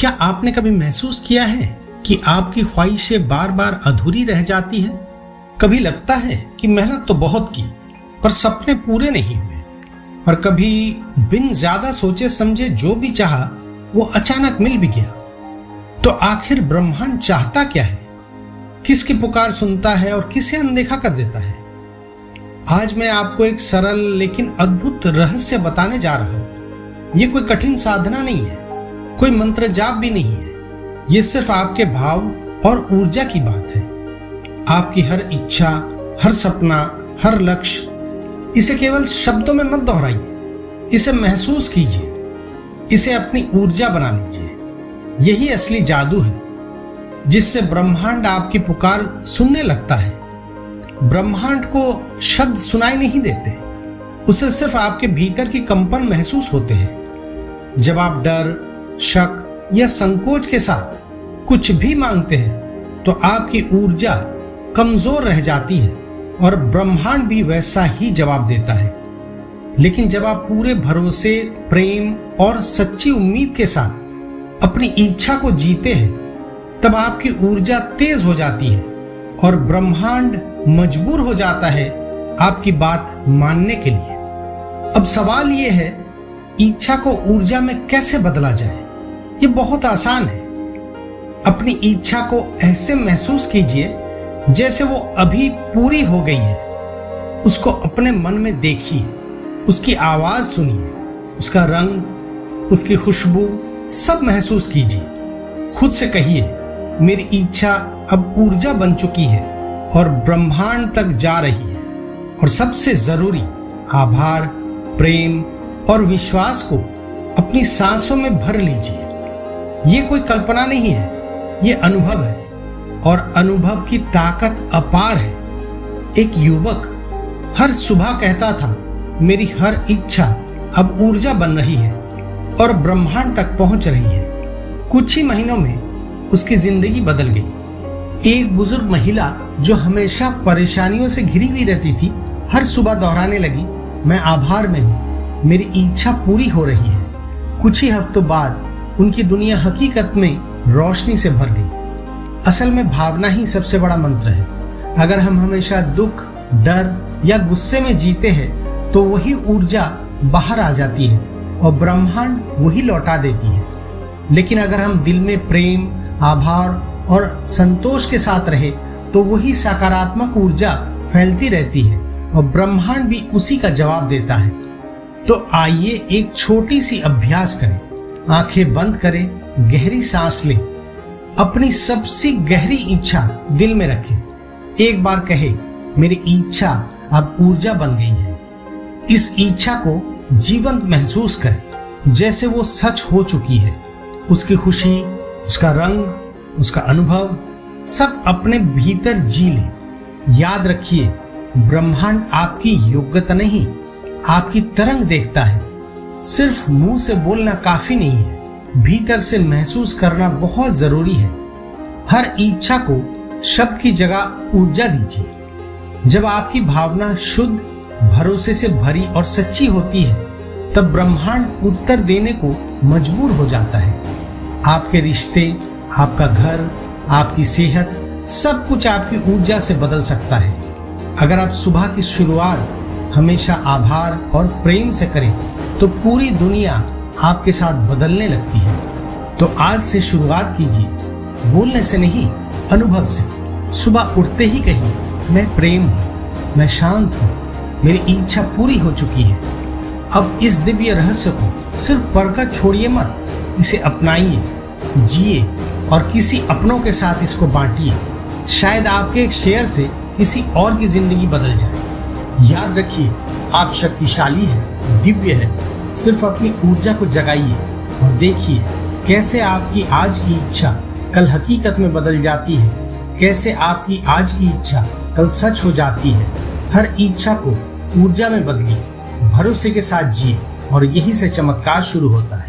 क्या आपने कभी महसूस किया है कि आपकी ख्वाहिशें बार बार अधूरी रह जाती हैं? कभी लगता है कि मेहनत तो बहुत की पर सपने पूरे नहीं हुए, और कभी बिन ज्यादा सोचे समझे जो भी चाहा वो अचानक मिल भी गया। तो आखिर ब्रह्मांड चाहता क्या है? किसकी पुकार सुनता है और किसे अनदेखा कर देता है? आज मैं आपको एक सरल लेकिन अद्भुत रहस्य बताने जा रहा हूं। ये कोई कठिन साधना नहीं है, कोई मंत्र जाप भी नहीं है। ये सिर्फ आपके भाव और ऊर्जा की बात है। आपकी हर इच्छा, हर सपना, हर लक्ष्य, इसे केवल शब्दों में मत दोहराइए, इसे महसूस कीजिए, इसे अपनी ऊर्जा बना लीजिए। यही असली जादू है जिससे ब्रह्मांड आपकी पुकार सुनने लगता है। ब्रह्मांड को शब्द सुनाई नहीं देते, उसे सिर्फ आपके भीतर की कंपन महसूस होते हैं। जब आप डर, शक या संकोच के साथ कुछ भी मांगते हैं तो आपकी ऊर्जा कमजोर रह जाती है और ब्रह्मांड भी वैसा ही जवाब देता है। लेकिन जब आप पूरे भरोसे, प्रेम और सच्ची उम्मीद के साथ अपनी इच्छा को जीते हैं, तब आपकी ऊर्जा तेज हो जाती है और ब्रह्मांड मजबूर हो जाता है आपकी बात मानने के लिए। अब सवाल यह है, इच्छा को ऊर्जा में कैसे बदला जाए? ये बहुत आसान है। अपनी इच्छा को ऐसे महसूस कीजिए जैसे वो अभी पूरी हो गई है। उसको अपने मन में देखिए, उसकी आवाज सुनिए, उसका रंग, उसकी खुशबू सब महसूस कीजिए। खुद से कहिए, मेरी इच्छा अब ऊर्जा बन चुकी है और ब्रह्मांड तक जा रही है। और सबसे जरूरी, आभार, प्रेम और विश्वास को अपनी सांसों में भर लीजिए। ये कोई कल्पना नहीं है, ये अनुभव है, और अनुभव की ताकत अपार है। एक युवक हर सुबह कहता था, मेरी हर इच्छा अब ऊर्जा बन रही है और ब्रह्मांड तक पहुंच रही है। कुछ ही महीनों में उसकी जिंदगी बदल गई। एक बुजुर्ग महिला जो हमेशा परेशानियों से घिरी हुई रहती थी, हर सुबह दोहराने लगी, मैं आभार में हूं, मेरी इच्छा पूरी हो रही है। कुछ ही हफ्तों बाद उनकी दुनिया हकीकत में रोशनी से भर गई। असल में भावना ही सबसे बड़ा मंत्र है। अगर हम हमेशा दुख, डर या गुस्से में जीते हैं तो वही ऊर्जा बाहर आ जाती है और ब्रह्मांड वही लौटा देती है। लेकिन अगर हम दिल में प्रेम, आभार और संतोष के साथ रहे तो वही सकारात्मक ऊर्जा फैलती रहती है और ब्रह्मांड भी उसी का जवाब देता है। तो आइए एक छोटी सी अभ्यास करें। आंखें बंद करें, गहरी सांस लें, अपनी सबसे गहरी इच्छा दिल में रखें। एक बार कहे, मेरी इच्छा अब ऊर्जा बन गई है। इस इच्छा को जीवंत महसूस करें जैसे वो सच हो चुकी है। उसकी खुशी, उसका रंग, उसका अनुभव सब अपने भीतर जी लें। याद रखिए, ब्रह्मांड आपकी योग्यता नहीं, आपकी तरंग देखता है। सिर्फ मुंह से बोलना काफी नहीं है, भीतर से महसूस करना बहुत जरूरी है। हर इच्छा को शब्द की जगह ऊर्जा दीजिए। जब आपकी भावना शुद्ध, भरोसे से भरी और सच्ची होती है, तब ब्रह्मांड उत्तर देने को मजबूर हो जाता है। आपके रिश्ते, आपका घर, आपकी सेहत, सब कुछ आपकी ऊर्जा से बदल सकता है। अगर आप सुबह की शुरुआत हमेशा आभार और प्रेम से करें तो पूरी दुनिया आपके साथ बदलने लगती है। तो आज से शुरुआत कीजिए, बोलने से नहीं, अनुभव से। सुबह उठते ही कहिए, मैं प्रेम हूं, मैं शांत हूं, मेरी इच्छा पूरी हो चुकी है। अब इस दिव्य रहस्य को सिर्फ पढ़कर छोड़िए मत, इसे अपनाइए, जिए और किसी अपनों के साथ इसको बांटिए। शायद आपके एक शेयर से किसी और की जिंदगी बदल जाए। याद रखिए, आप शक्तिशाली हैं, दिव्य हैं। सिर्फ अपनी ऊर्जा को जगाइए और देखिए कैसे आपकी आज की इच्छा कल हकीकत में बदल जाती है, कैसे आपकी आज की इच्छा कल सच हो जाती है। हर इच्छा को ऊर्जा में बदलिए, भरोसे के साथ जिए और यही से चमत्कार शुरू होता है।